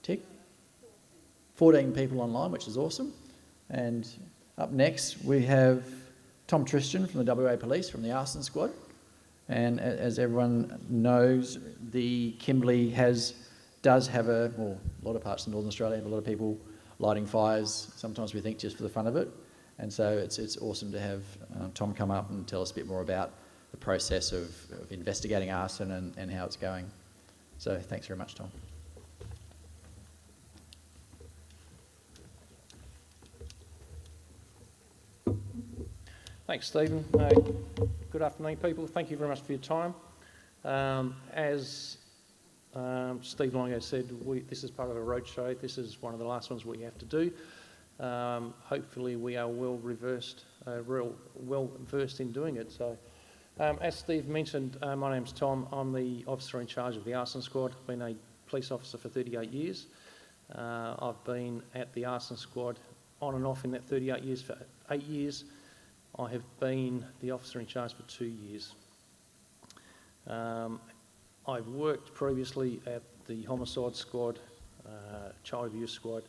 Tick. 14 people online, which is awesome. And up next we have Tom Tristram from the WA Police, from the Arson Squad. And as everyone knows, the Kimberley does have a lot of parts of Northern Australia have a lot of people lighting fires. Sometimes we think just for the fun of it. And so it's awesome to have Tom come up and tell us a bit more about the process of investigating arson and how it's going. So thanks very much, Tom. Thanks, Stephen. Good afternoon, people. Thank you very much for your time. As Steve Longo said, this is part of a roadshow. This is one of the last ones we have to do. Hopefully we are well versed in doing it. So, as Steve mentioned, my name's Tom. I'm the officer in charge of the Arson Squad. I've been a police officer for 38 years. I've been at the Arson Squad on and off in that 38 years for 8 years. I have been the officer in charge for 2 years. I've worked previously at the Homicide Squad, Child Abuse Squad,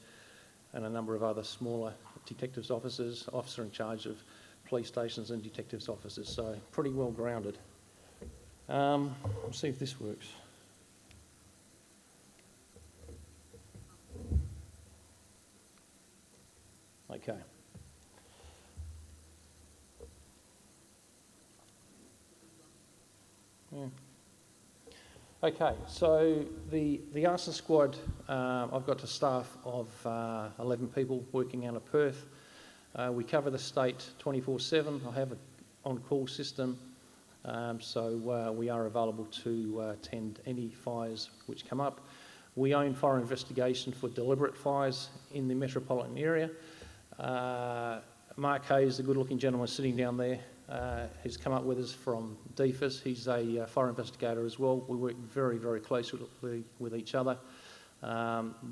and a number of other smaller detectives officers, officer in charge of police stations and detectives officers, so pretty well grounded. Let's see if this works. Okay. Yeah. Okay, so the Arson Squad, I've got a staff of 11 people working out of Perth. We cover the state 24/7. I have an on-call system, so we are available to attend any fires which come up. We own fire investigation for deliberate fires in the metropolitan area. Mark Hayes, the good-looking gentleman sitting down there, has come up with us from DFIS. He's a fire investigator as well. We work very, very closely with each other.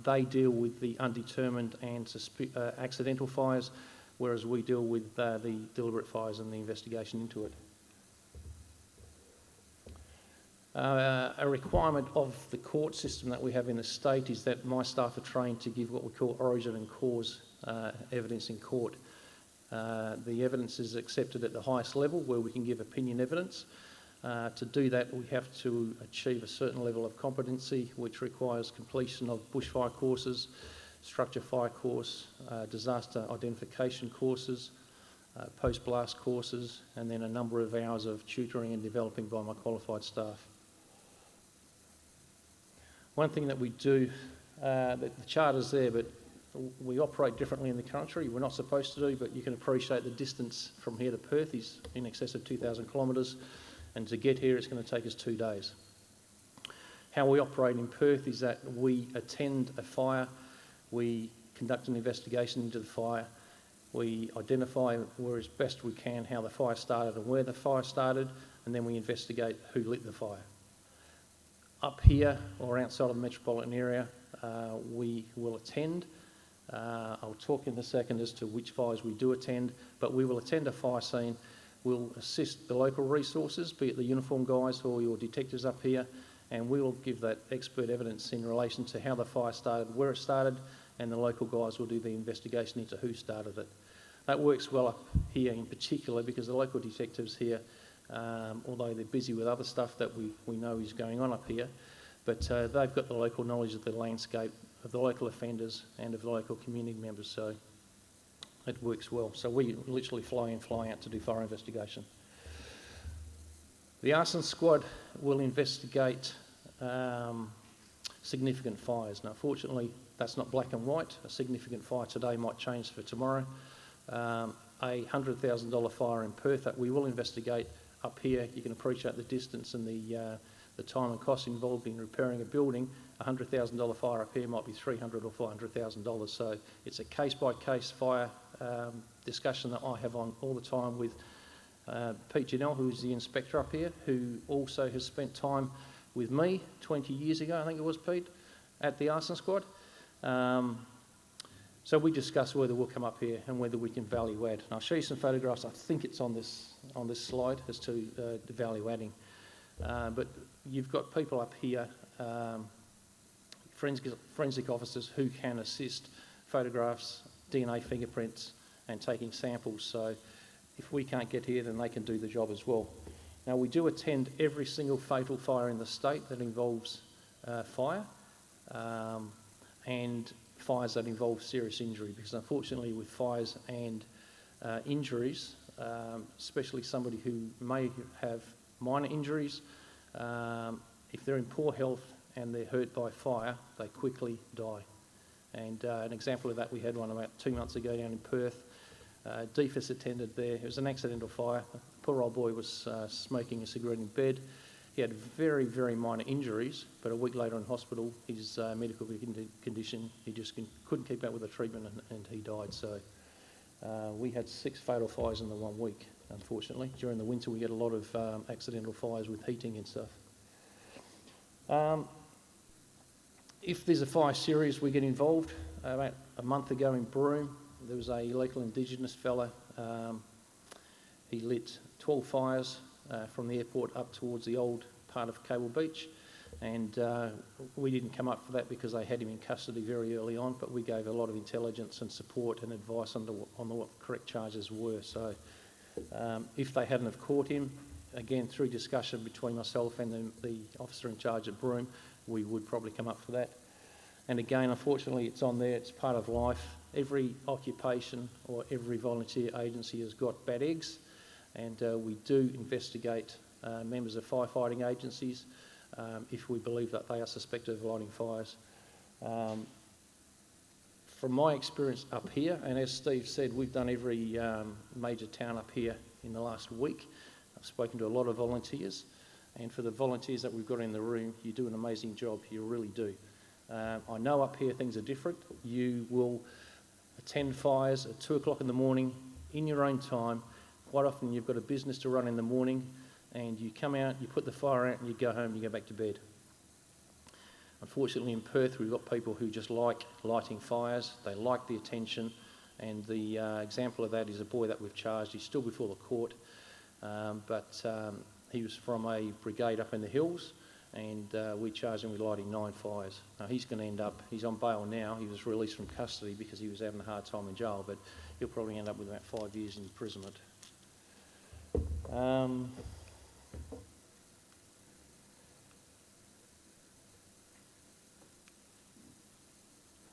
They deal with the undetermined and accidental fires, whereas we deal with the deliberate fires and the investigation into it. A requirement of the court system that we have in the state is that my staff are trained to give what we call origin and cause evidence in court. The evidence is accepted at the highest level where we can give opinion evidence. To do that, we have to achieve a certain level of competency, which requires completion of bushfire courses, structure fire course, disaster identification courses, post-blast courses, and then a number of hours of tutoring and developing by my qualified staff. One thing that we do, the charter's there, but we operate differently in the country. We're not supposed to do, but you can appreciate the distance from here to Perth is in excess of 2,000 kilometres, and to get here it's going to take us 2 days. How we operate in Perth is that we attend a fire, we conduct an investigation into the fire, we identify where as best we can how the fire started and where the fire started, and then we investigate who lit the fire. Up here or outside of the metropolitan area, we will attend. I'll talk in a second as to which fires we do attend, but we will attend a fire scene. We'll assist the local resources, be it the uniform guys or your detectives up here, and we will give that expert evidence in relation to how the fire started, where it started, and the local guys will do the investigation into who started it. That works well up here in particular because the local detectives here, although they're busy with other stuff that we know is going on up here, but they've got the local knowledge of the landscape, of the local offenders and of the local community members, so it works well. So we literally fly in, fly out to do fire investigation. The Arson Squad will investigate significant fires. Now, fortunately, that's not black and white. A significant fire today might change for tomorrow. A $100,000 fire in Perth that we will investigate up here. You can appreciate the distance and the time and cost involved in repairing a building. A $100,000 fire up here might be $300,000 or $400,000. So it's a case-by-case fire discussion that I have on all the time with Pete Janelle, who is the inspector up here, who also has spent time with me 20 years ago, I think it was, Pete, at the Arson Squad. So we discuss whether we'll come up here and whether we can value add. And I'll show you some photographs. I think it's on this slide as to the value adding. But you've got people up here forensic officers who can assist photographs, DNA fingerprints, and taking samples. So if we can't get here, then they can do the job as well. Now, we do attend every single fatal fire in the state that involves fire, and fires that involve serious injury, because unfortunately with fires and injuries, especially somebody who may have minor injuries, if they're in poor health and they're hurt by fire, they quickly die. And an example of that, we had one about 2 months ago down in Perth. DFIS attended there. It was an accidental fire. The poor old boy was smoking a cigarette in bed. He had very, very minor injuries, but a week later in hospital, his medical condition, he just couldn't keep up with the treatment, and he died. So we had 6 fatal fires in the 1 week, unfortunately. During the winter, we get a lot of accidental fires with heating and stuff. If there's a fire serious, we get involved. About a month ago in Broome, there was a local Indigenous fella. He lit 12 fires from the airport up towards the old part of Cable Beach, and we didn't come up for that because they had him in custody very early on, but we gave a lot of intelligence and support and advice on what the correct charges were. So if they hadn't have caught him, again through discussion between myself and the officer in charge at Broome, we would probably come up for that. And again, unfortunately, it's on there, it's part of life. Every occupation or every volunteer agency has got bad eggs, and we do investigate members of firefighting agencies if we believe that they are suspected of lighting fires. From my experience up here, and as Steve said, we've done every major town up here in the last week. I've spoken to a lot of volunteers, and for the volunteers that we've got in the room, you do an amazing job, you really do. I know up here things are different. You will attend fires at 2 o'clock in the morning in your own time. Quite often you've got a business to run in the morning, and you come out, you put the fire out, and you go home and you go back to bed. Unfortunately in Perth, we've got people who just like lighting fires. They like the attention, and the example of that is a boy that we've charged. He's still before the court, but he was from a brigade up in the hills, and we charged him with lighting 9 fires. Now he's going to end up, he's on bail now. He was released from custody because he was having a hard time in jail, but he'll probably end up with about 5 years in imprisonment.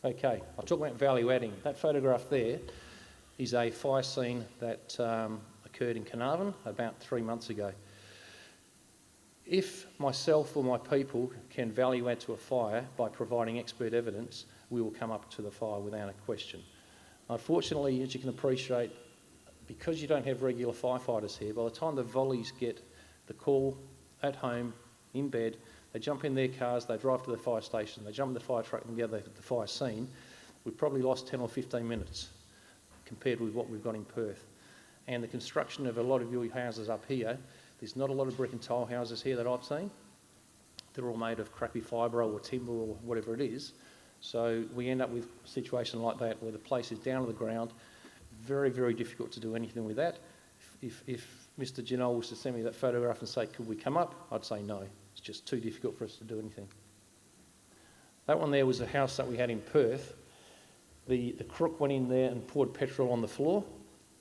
Okay, I'll talk about value adding. That photograph there is a fire scene that occurred in Carnarvon about 3 months ago. If myself or my people can value add to a fire by providing expert evidence, we will come up to the fire without a question. Unfortunately, as you can appreciate, because you don't have regular firefighters here, by the time the volleys get the call at home, in bed, they jump in their cars, they drive to the fire station, they jump in the fire truck and go to the fire scene, we've probably lost 10 or 15 minutes compared with what we've got in Perth. And the construction of a lot of your houses up here, there's not a lot of brick and tile houses here that I've seen. They're all made of crappy fibre or timber or whatever it is. So we end up with a situation like that where the place is down to the ground. Very, very difficult to do anything with that. If Mr. Janelle was to send me that photograph and say, could we come up? I'd say no. It's just too difficult for us to do anything. That one there was a house that we had in Perth. The crook went in there and poured petrol on the floor,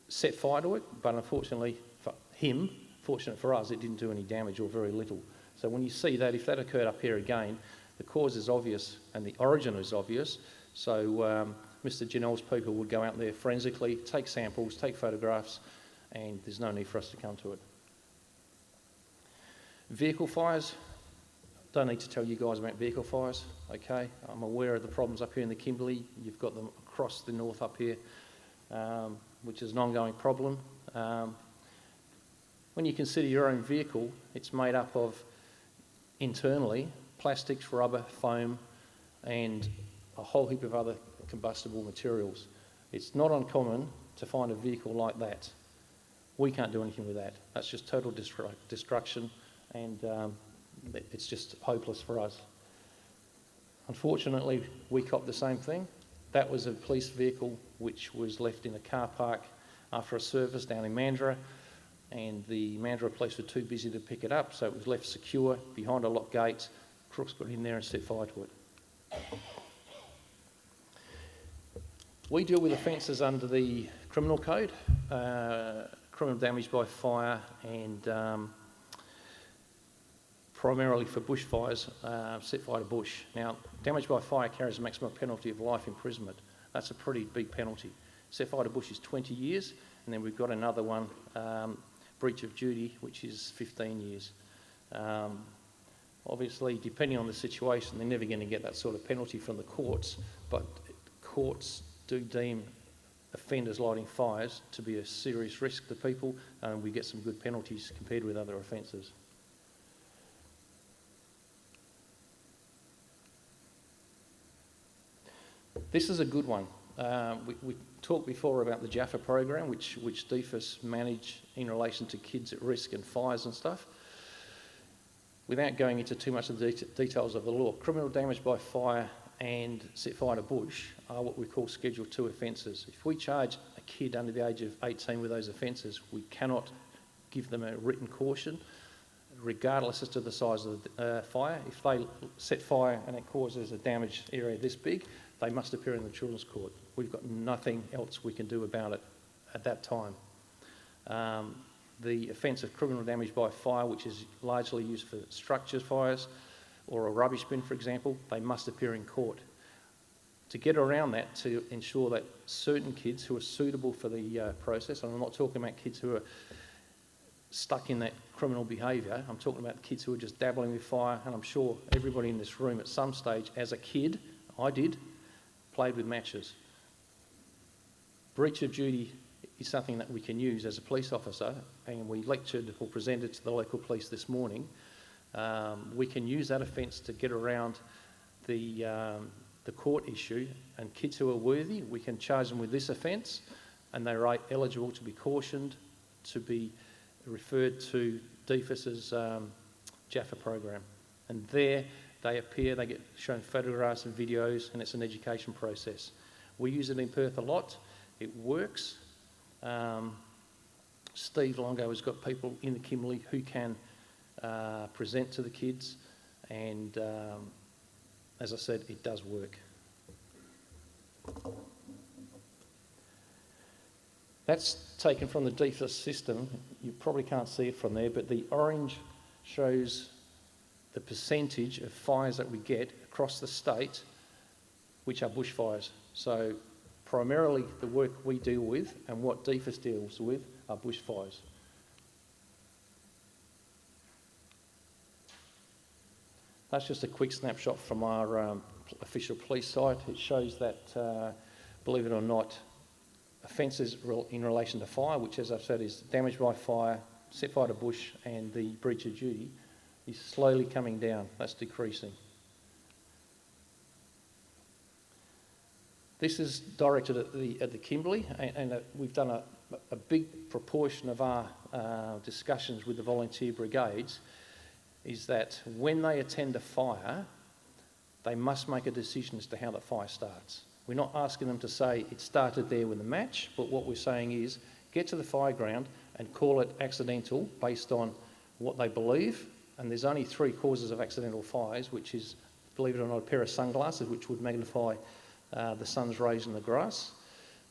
set fire to it, but unfortunately for him, fortunate for us, it didn't do any damage or very little. So when you see that, if that occurred up here again, the cause is obvious and the origin is obvious. So Mr. Janelle's people would go out there forensically, take samples, take photographs, and there's no need for us to come to it. Vehicle fires, don't need to tell you guys about vehicle fires, okay? I'm aware of the problems up here in the Kimberley. You've got them across the north up here, which is an ongoing problem. When you consider your own vehicle, it's made up of, internally, plastics, rubber, foam, and a whole heap of other combustible materials. It's not uncommon to find a vehicle like that. We can't do anything with that. That's just total destruction, and it's just hopeless for us. Unfortunately, we copped the same thing. That was a police vehicle which was left in a car park after a service down in Mandurah, and the Mandurah police were too busy to pick it up, so it was left secure behind a locked gate. Crooks got in there and set fire to it. We deal with offences under the criminal code, criminal damage by fire, and primarily for bushfires, set fire to bush. Now, damage by fire carries a maximum penalty of life imprisonment. That's a pretty big penalty. Set fire to bush is 20 years, and then we've got another one, breach of duty, which is 15 years. Obviously, depending on the situation, they're never going to get that sort of penalty from the courts, but courts do deem offenders lighting fires to be a serious risk to people, and we get some good penalties compared with other offences. This is a good one. We talked before about the Jaffa program, which DFIS manage in relation to kids at risk and fires and stuff. Without going into too much of the details of the law, criminal damage by fire and set fire to bush are what we call Schedule 2 offences. If we charge a kid under the age of 18 with those offences, we cannot give them a written caution, regardless as to the size of the fire. If they set fire and it causes a damaged area this big, they must appear in the children's court. We've got nothing else we can do about it at that time. The offence of criminal damage by fire, which is largely used for structure fires or a rubbish bin, for example, they must appear in court. To get around that, to ensure that certain kids who are suitable for the process, and I'm not talking about kids who are stuck in that criminal behaviour, I'm talking about kids who are just dabbling with fire, and I'm sure everybody in this room at some stage, as a kid, I did, played with matches. Breach of duty is something that we can use as a police officer, and we lectured or presented to the local police this morning. We can use that offence to get around the court issue, and kids who are worthy, we can charge them with this offence, and they're eligible to be cautioned, to be referred to DFIS's Jaffa program. And there they appear, they get shown photographs and videos, and it's an education process. We use it in Perth a lot. It works. Steve Longo has got people in the Kimberley who can present to the kids, and as I said, it does work. That's taken from the DFIS system. You probably can't see it from there, but the orange shows the percentage of fires that we get across the state which are bushfires. So primarily the work we deal with and what DFIS deals with are bushfires. That's just a quick snapshot from our official police site. It shows that, believe it or not, offences in relation to fire, which as I've said is damage by fire, set fire to bush, and the breach of duty, is slowly coming down. That's decreasing. This is directed at the Kimberley, and we've done a big proportion of our discussions with the volunteer brigades is that when they attend a fire, they must make a decision as to how the fire starts. We're not asking them to say it started there with a match, but what we're saying is get to the fire ground and call it accidental based on what they believe. And there's only 3 causes of accidental fires, which is, believe it or not, a pair of sunglasses, which would magnify the sun's rays in the grass,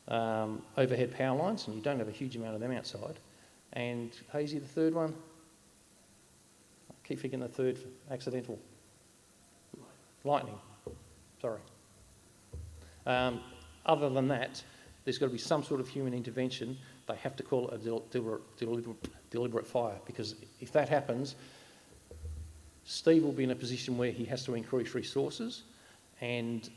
overhead power lines, and you don't have a huge amount of them outside. And Hazy, the third one? I keep forgetting the third accidental. Lightning. Sorry. Other than that, there's got to be some sort of human intervention. They have to call it a deliberate fire, because if that happens, Steve will be in a position where he has to increase resources, and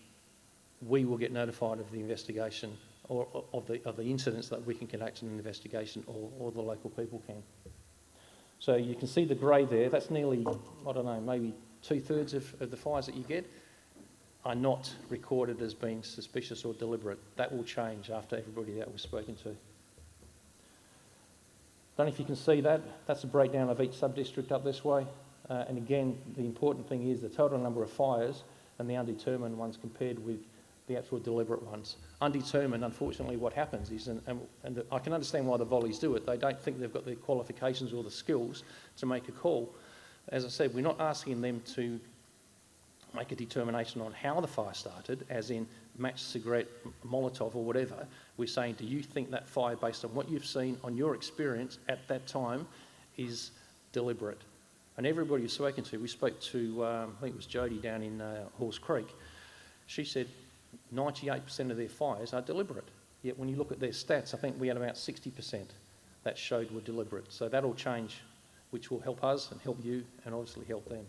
we will get notified of the investigation or of the incidents that we can conduct an investigation, or the local people can. So you can see the grey there. That's nearly, I don't know, maybe 2/3 of the fires that you get are not recorded as being suspicious or deliberate. That will change after everybody that we've spoken to. Don't know if you can see that. That's a breakdown of each sub-district up this way. And again, the important thing is the total number of fires and the undetermined ones compared with the actual deliberate ones. Undetermined, unfortunately, what happens is, and I can understand why the volleys do it, they don't think they've got the qualifications or the skills to make a call. As I said, we're not asking them to make a determination on how the fire started, as in match, cigarette, Molotov or whatever. We're saying, do you think that fire, based on what you've seen, on your experience at that time, is deliberate? And everybody you've spoken to, we spoke to, I think it was Jodie down in Horse Creek, she said 98% of their fires are deliberate. Yet when you look at their stats, I think we had about 60% that showed were deliberate. So that'll change, which will help us and help you and obviously help them.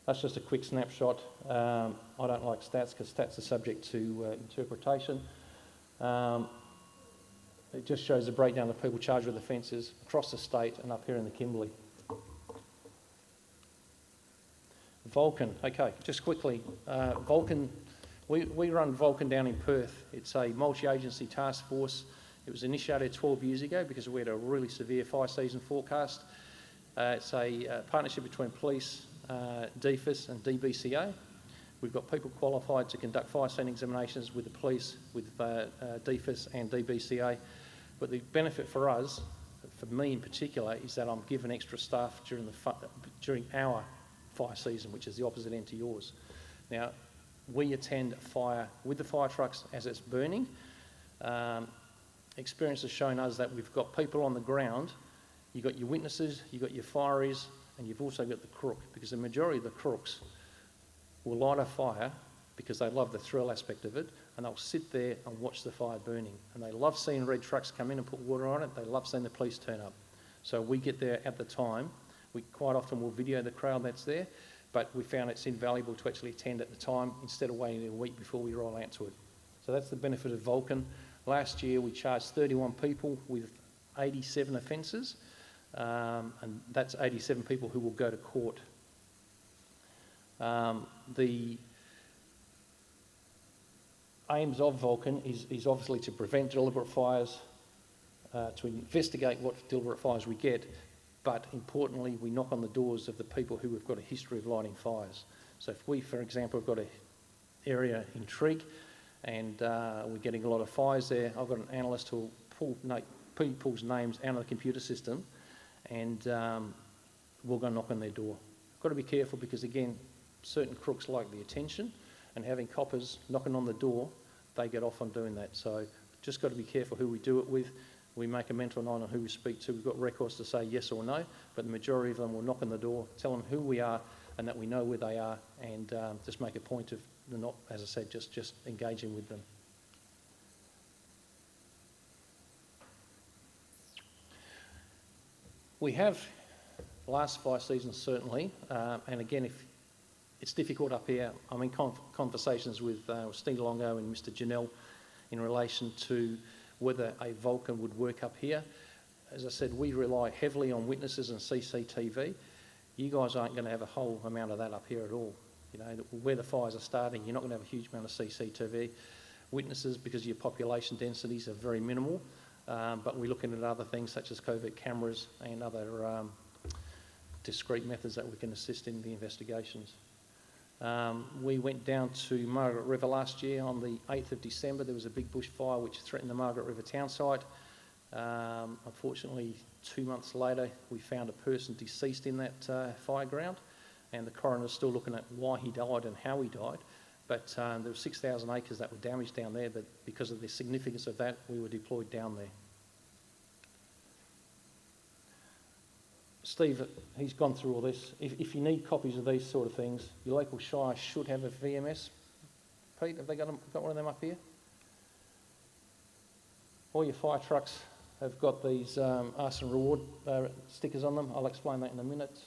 That's just a quick snapshot. I don't like stats because stats are subject to interpretation. It just shows the breakdown of people charged with offences across the state and up here in the Kimberley. Vulcan, okay, just quickly. Vulcan, we run Vulcan down in Perth. It's a multi-agency task force. It was initiated 12 years ago because we had a really severe fire season forecast. It's a partnership between police, DFIS and DBCA. We've got people qualified to conduct fire scene examinations with the police, with DFIS and DBCA. But the benefit for us, for me in particular, is that I'm given extra staff during our fire season, which is the opposite end to yours. Now, we attend fire with the fire trucks as it's burning. Experience has shown us that we've got people on the ground. You've got your witnesses, you've got your fireys, and you've also got the crook, because the majority of the crooks will light a fire because they love the thrill aspect of it, and they'll sit there and watch the fire burning. And they love seeing red trucks come in and put water on it. They love seeing the police turn up. So we get there at the time. We quite often will video the crowd that's there, but we found it's invaluable to actually attend at the time instead of waiting a week before we roll out to it. So that's the benefit of Vulcan. Last year we charged 31 people with 87 offences, and that's 87 people who will go to court. The aims of Vulcan is obviously to prevent deliberate fires, to investigate what deliberate fires we get, but importantly we knock on the doors of the people who have got a history of lighting fires. So if we, for example, have got an area in Trigg and we're getting a lot of fires there, I've got an analyst who will pull people's names out of the computer system, and we'll go knock on their door. Got to be careful because, again, certain crooks like the attention, and having coppers knocking on the door, they get off on doing that. So just got to be careful who we do it with. We make a mental note on who we speak to. We've got records to say yes or no, but the majority of them will knock on the door, tell them who we are and that we know where they are, and just make a point of not, as I said, just engaging with them. We have, last fire season certainly, and again, if it's difficult up here, I'm in conversations with Steve Longo and Mr. Janelle in relation to whether a Vulcan would work up here. As I said, we rely heavily on witnesses and CCTV. You guys aren't going to have a whole amount of that up here at all. You know, where the fires are starting, you're not going to have a huge amount of CCTV. Witnesses, because your population densities are very minimal, but we're looking at other things such as covert cameras and other discrete methods that we can assist in the investigations. We went down to Margaret River last year on the 8th of December. There was a big bushfire which threatened the Margaret River town site. Unfortunately, 2 months later, we found a person deceased in that fire ground, and the coroner's still looking at why he died and how he died. But there were 6,000 acres that were damaged down there, but because of the significance of that, we were deployed down there. Steve, he's gone through all this. If you need copies of these sort of things, your local shire should have a VMS. Pete, have they got one of them up here? All your fire trucks have got these Arson reward stickers on them. I'll explain that in a minute.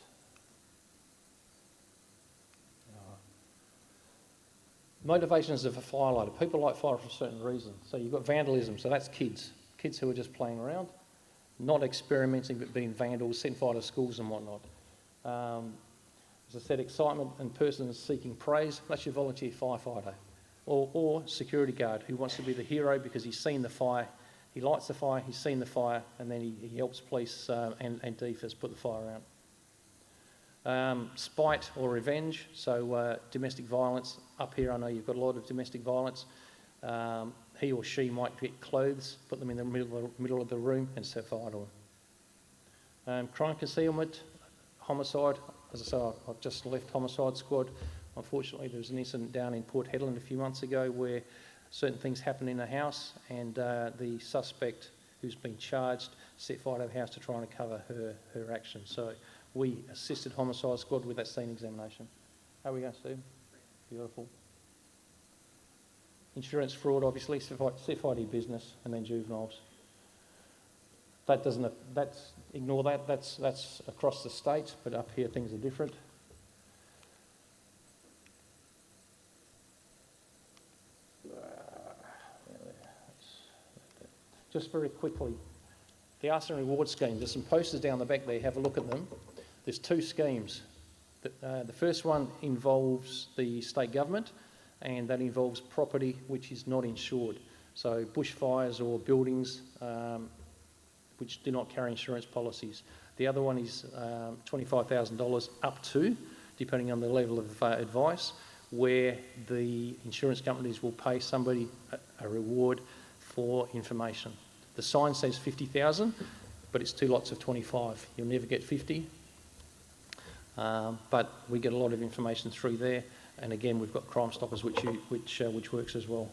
Motivations of a firelighter. People light fire for certain reasons. So you've got vandalism, so that's kids who are just playing around, not experimenting but being vandals, setting fire to schools and whatnot. As I said, excitement and persons seeking praise, that's your volunteer firefighter. Or security guard who wants to be the hero because he's seen the fire, he lights the fire, he's seen the fire, and then he helps police and DFIS put the fire out. Spite or revenge, so domestic violence. Up here I know you've got a lot of domestic violence. He or she might get clothes, put them in the middle of the room and set fire to them. Crime concealment, homicide. as I say, I've just left homicide squad. Unfortunately, there was an incident down in Port Hedland a few months ago where certain things happened in a house, and the suspect who's been charged set fire to the house to try and cover her action. So we assisted homicide squad with that scene examination. How are we going, Steve? Beautiful. Insurance fraud, obviously, set fire to your business, and then juveniles. Ignore that, that's across the state, but up here things are different. Just very quickly, the Arson Reward Scheme, there's some posters down the back there, have a look at them. There's two schemes. The first one involves the state government, and that involves property which is not insured. So bushfires or buildings which do not carry insurance policies. The other one is $25,000 up to, depending on the level of advice, where the insurance companies will pay somebody a reward for information. The sign says 50,000, but it's 2 lots of 25. You'll never get 50, but we get a lot of information through there. And again, we've got Crime Stoppers, which works as well.